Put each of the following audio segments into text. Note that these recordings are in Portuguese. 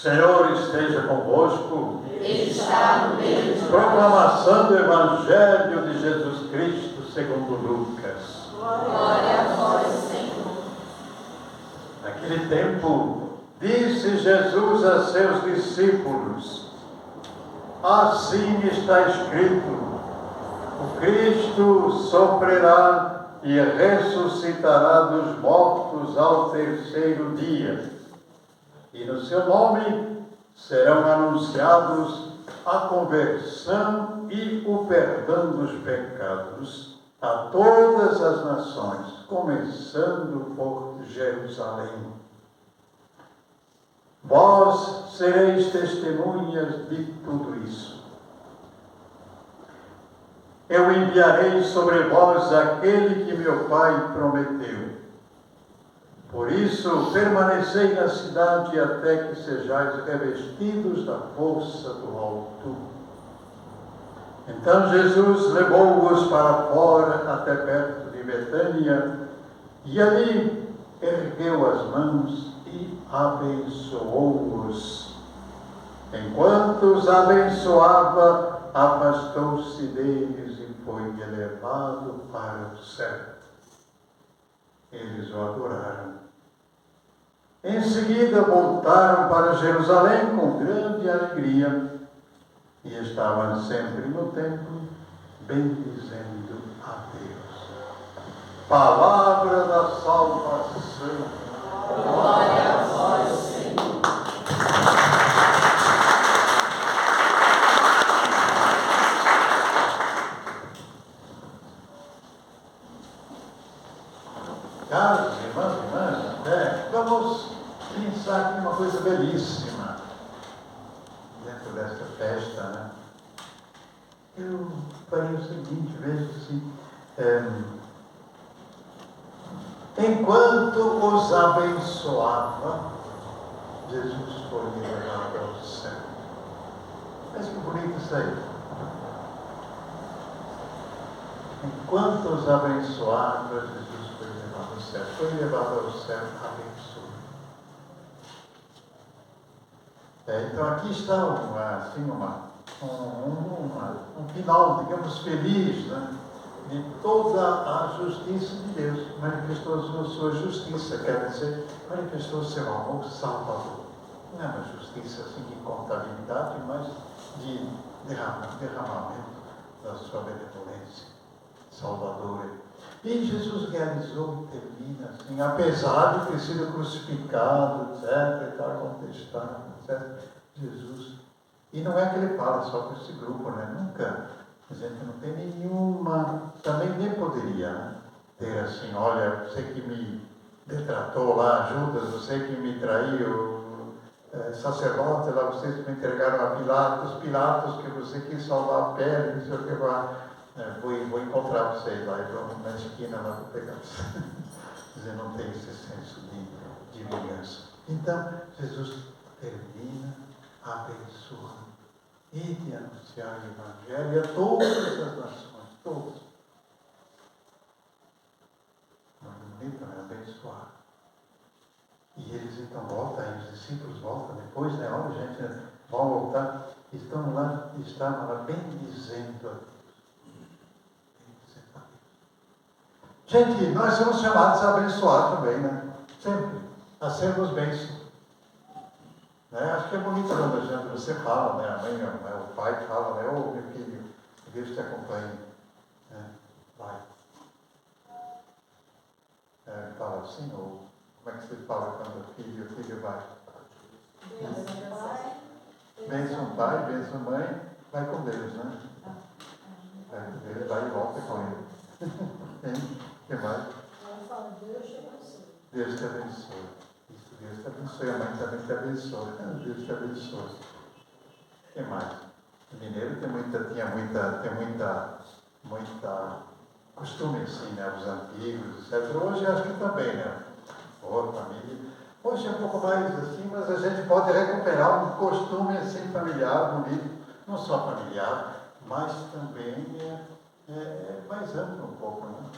Senhor esteja convosco. Ele está no meio de nós. Proclamação do Evangelho de Jesus Cristo segundo Lucas. Glória a vós, Senhor. Naquele tempo, disse Jesus a seus discípulos: assim está escrito, o Cristo sofrerá e ressuscitará dos mortos ao terceiro dia. E no seu nome serão anunciados a conversão e o perdão dos pecados a todas as nações, começando por Jerusalém. Vós sereis testemunhas de tudo isso. Eu enviarei sobre vós aquele que meu Pai prometeu. Por isso, permanecei na cidade até que sejais revestidos da força do alto. Então Jesus levou-os para fora, até perto de Betânia, e ali ergueu as mãos e abençoou-os. Enquanto os abençoava, afastou-se deles e foi elevado para o céu. Eles o adoraram. Em seguida voltaram para Jerusalém com grande alegria e estavam sempre no templo bendizendo a Deus. Palavra da salvação. Glória a vós, Senhor. Caros irmãos e irmãs, vamos pensar aqui uma coisa belíssima dentro desta festa, né? Eu farei o seguinte, veja assim, enquanto os abençoava, Jesus foi levado ao céu. Mas que bonito isso aí. Enquanto os abençoava, Jesus foi levado ao céu. Foi levado ao céu abençoado. Então aqui está um final, digamos, feliz, né, de toda a justiça de Deus. Manifestou a sua justiça, quer dizer, manifestou o seu amor salvador. Não é uma justiça assim de contabilidade, mas de derramamento da sua benevolência salvadora. E Jesus realizou e termina assim, apesar de ter sido crucificado, etc., e estar contestado, etc., Jesus. E não é que ele fala só com esse grupo, né? Nunca. A gente não tem nenhuma, também nem poderia, né, ter assim, olha, você que me detratou lá, Judas, você que me traiu, sacerdote lá, vocês me entregaram a Pilatos que você quis salvar a pele, não sei o que, vou encontrar vocês lá, e vamos na esquina lá para pegar vocês. Quer dizer, não tem esse senso de vingança. Então, Jesus termina abençoando e de anunciar o Evangelho a todas as nações, todos. Muito bonito, né? Abençoar. E eles então voltam, os discípulos voltam depois, né? Olha, gente, vão voltar, estavam lá bendizendo a Deus. Gente, nós somos chamados a abençoar também, né? Sempre, a sermos bênçãos. Né? Acho que é bonito quando a gente, você fala, né? A mãe, o pai fala, né? Ô, meu filho, Deus te acompanhe. Né? Vai. Fala assim, ou como é que você fala quando o filho vai? Benção pai, benção mãe, vai com Deus, né? Ele vai e volta com ele. O que mais? Deus te abençoe. Isso, Deus te abençoe. A mãe também te abençoe. Deus te abençoe. O que mais? O mineiro tinha muita costume assim, né? Os antigos, etc. Hoje acho que também, né? Família. Hoje é um pouco mais assim, mas a gente pode recuperar um costume assim familiar, bonito. Não só familiar, mas também mais amplo um pouco, né?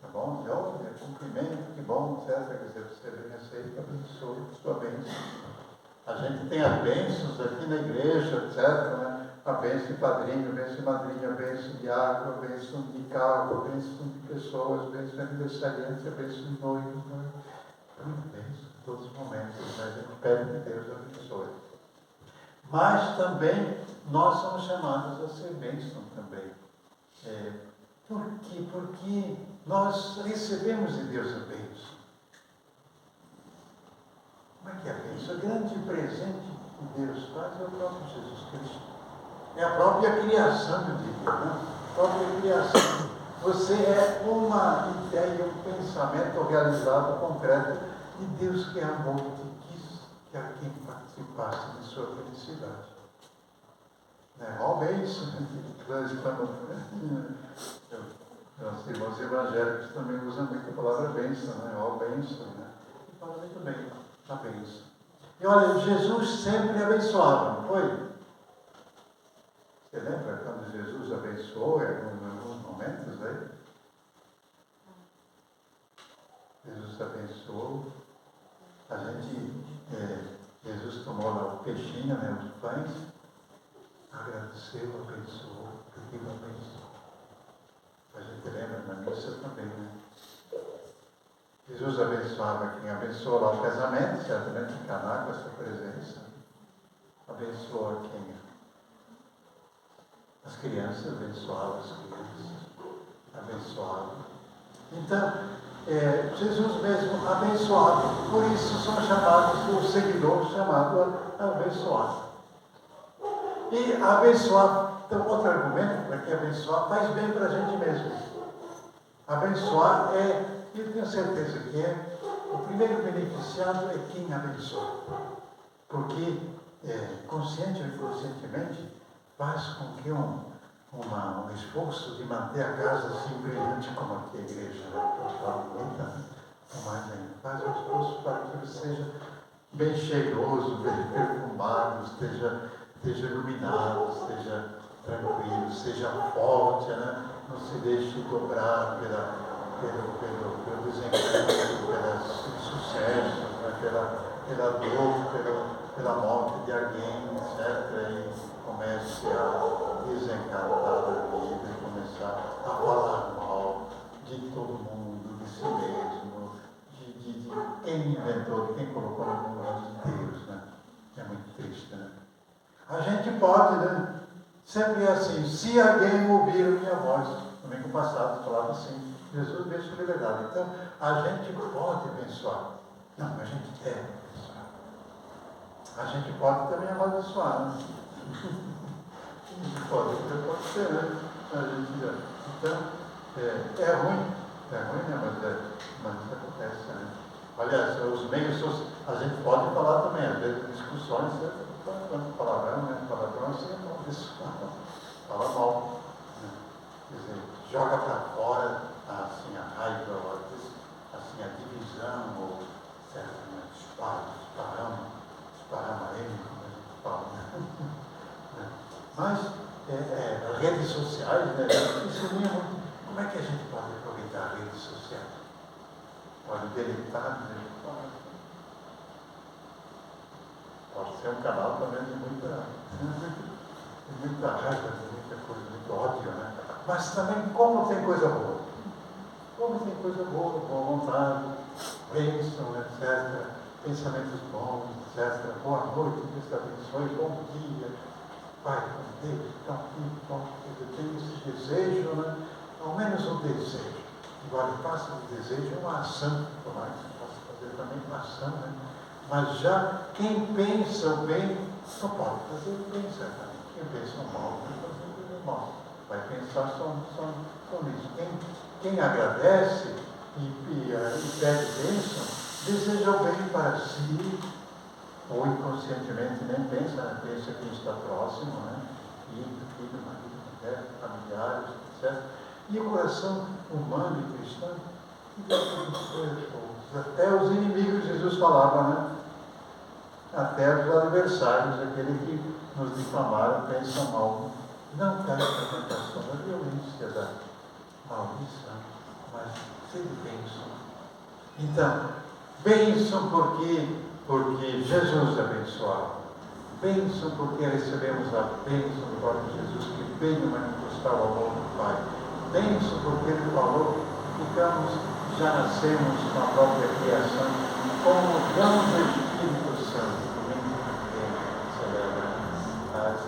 Tá bom? Cumprimento, que bom, etc. Quer dizer, você bem aceito, abençoe, sua bênção. A gente tem as bênçãos aqui na igreja, etc., né? A bênção de padrinho, a bênção de madrinha, a bênção de água, a bênção de carro, a bênção de pessoas, a bênção de aniversariante, a bênção de noivos, né? Muita bênção em todos os momentos, né? A gente pede que Deus abençoe. Mas também nós somos chamados a ser bênção também. Por quê? Porque nós recebemos de Deus a bênção. Como é que é a bênção? O grande presente que Deus faz é o próprio Jesus Cristo. É a própria criação, eu diria, né? A própria criação. Você é uma ideia, um pensamento realizado, concreto de Deus que amou, que quis que alguém participasse de sua felicidade. Ó bênção, os irmãos evangélicos também usam muito a palavra bênção, né? Ó bênção, né? E fala muito bem, a bênção. E olha, Jesus sempre abençoava, não foi? Você lembra quando Jesus abençoou em alguns momentos, né? Jesus abençoou. A gente, Jesus tomou lá o peixinho, né, os pães, agradeceu, abençoou, pediu a bênção. A gente lembra na missa também, né? Jesus abençoava quem abençoou lá o casamento, certamente em Caná, com essa presença. Abençoou quem? As crianças, abençoava as crianças. Abençoava. Então, Jesus mesmo abençoava. Por isso são chamados, os seguidores chamados a abençoar. E abençoar, então outro argumento para que abençoar faz bem para a gente mesmo. Abençoar eu tenho certeza que o primeiro beneficiado é quem abençoa. Porque, consciente ou inconscientemente, faz com que um esforço de manter a casa assim brilhante como aqui a igreja, mais ainda, faz um esforço para que ele seja bem cheiroso, bem perfumado, esteja iluminado, esteja tranquilo, seja forte, né? Não se deixe dobrar pelo desencanto, pelos insucessos, né? pela dor, pela morte de alguém, etc. E comece a desencantar da vida e começar a falar mal de todo mundo, de si mesmo, de quem inventou, de quem colocou no mundo de Deus, né? É muito triste, né? A gente pode, né? Sempre é assim, se alguém ouvir a minha voz, domingo passado falava assim, Jesus veio sobre liberdade. Então, a gente pode abençoar. Não, a gente deve abençoar. A gente pode também amaldiçoar, né? Pode ser, né? Então, é ruim, né? Mas acontece, né? Aliás, os meios sociais, a gente pode falar também, às vezes, discussões, palavrão, né? Palavrão assim é mal, isso fala mal. Né? Quer dizer, joga para fora assim, a raiva, ou assim, a divisão, ou certo, né? Esparrama ele, como a gente fala, né? Mas as redes sociais, né? Isso mesmo, como é que a gente pode aproveitar as redes sociais? Pode deletar, né? Pode ser um canal também de muita raiva, de muita coisa, muito ódio, né? Mas também, como tem coisa boa? Como tem coisa boa, boa vontade, bênção, etc. Pensamentos bons, etc. Boa noite, Deus te abençoe, bom dia, Pai, com Deus, então, eu tenho esse desejo, né? Ao menos um desejo. Agora, faça do desejo uma ação, tomara que você possa fazer também uma ação, né? Mas já quem pensa o bem, só pode fazer o bem, certamente. Quem pensa o mal, vai fazer o mal. Vai pensar só nisso. Quem agradece e pede bênção, deseja o bem para si, ou inconscientemente nem pensa, né? Pensa quem está próximo, né? Filho, marido, mulher, familiares, etc. E o coração humano e cristão, até os inimigos, Jesus falava, né? Até os adversários, aqueles que nos difamaram, pensam mal. Não cai na tentação da violência, da maldição, mas seja bênção. Então, bênção porque porque Jesus abençoava. Bênção porque recebemos a bênção do próprio Jesus, que veio manifestar o amor do Pai. Bênção porque Ele falou que ficamos, já nascemos com a própria criação, como dom do Espírito Santo. Celebra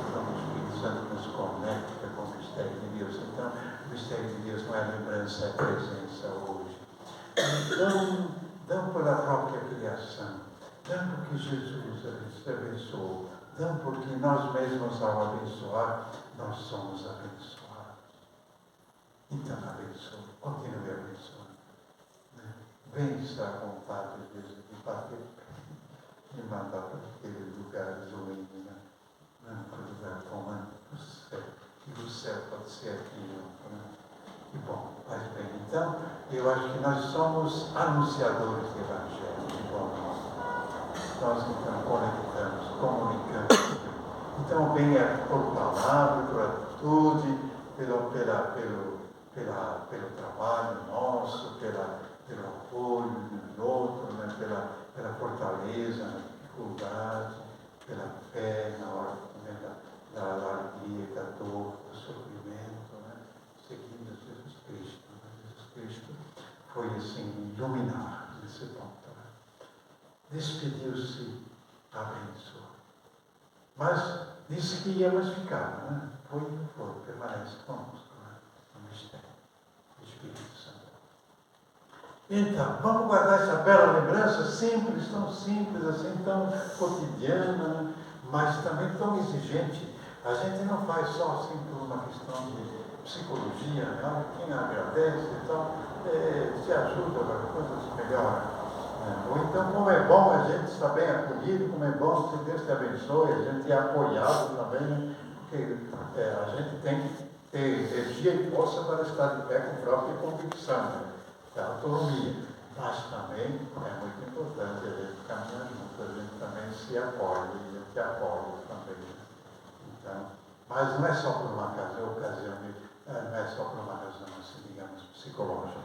então o Espírito Santo nos conecta com o mistério de Deus. Então, o mistério de Deus não é lembrança, é presença hoje. Dão pela própria criação, dão porque Jesus abençoou, dão porque nós mesmos, ao abençoar, nós somos abençoados. Então, abençoe, continue abençoando. Vença a vontade de Deus de bater e mandar para aqueles lugares ruins, não para o lugar comum, o céu. E o céu pode ser aqui, E bom, faz bem. Então, eu acho que nós somos anunciadores do Evangelho, de bom modo. Nós então conectamos, comunicamos. Então, bem é por palavra, por atitude, pelo trabalho nosso, pelo apoio do outro, pela fortaleza, na dificuldade, pela fé, na hora da alegria, da dor, do sofrimento, seguindo Jesus Cristo. Jesus Cristo foi assim, iluminar nesse ponto. Despediu-se, abençoou. Mas disse que ia mais ficar, Foi e não foi, permanece conosco, no mistério do Espírito Santo. Então, vamos guardar essa bela lembrança, simples, tão simples assim, tão cotidiana, mas também tão exigente. A gente não faz só assim por uma questão de psicologia, quem agradece e tal, se ajuda, a coisa se melhora. Ou então, como é bom a gente estar bem acolhido, como é bom que Deus te abençoe, a gente é apoiado também, porque a gente tem que ter energia e força para estar de pé com própria convicção, da autonomia. Mas também é muito importante a gente caminhar junto, a gente também se apoia, e a gente apoia também. Então, mas não é só por uma ocasião, não é só por uma razão, assim, digamos, psicológica,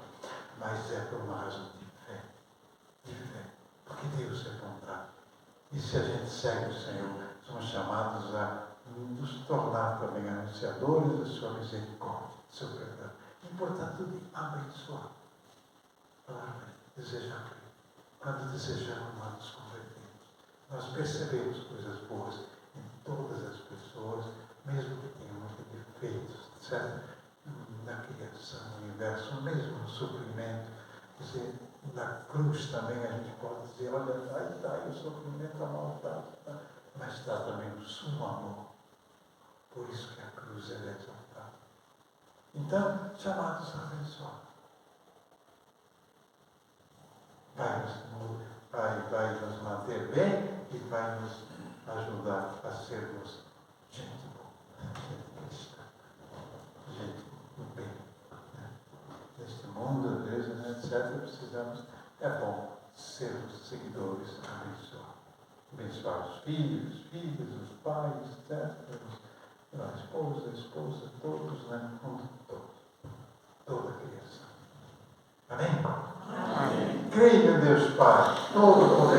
mas é por uma razão de fé. Porque Deus é bondade. E se a gente segue o Senhor, somos chamados a nos tornar também anunciadores da sua misericórdia, do seu perdão. E, portanto, de abençoar. Desejar. Quando desejamos, nós nos convertemos. Nós percebemos coisas boas em todas as pessoas, mesmo que tenham muitos defeitos, certo? Na criação, no universo, mesmo no sofrimento. Quer dizer, na cruz também a gente pode dizer, olha, aí está aí o sofrimento, a maldade, mas está também o sumo amor. Por isso que a cruz é exaltada. Então, chamados a abençoar. Vai nos manter bem e vai nos ajudar a sermos gente boa, gente cristã, gente do bem. Neste mundo, às vezes, etc., precisamos, é bom sermos seguidores, abençoar os filhos, os pais, etc., a esposa, todos, toda a criação. Amém? Amém. Creio em Deus Pai, todo poder.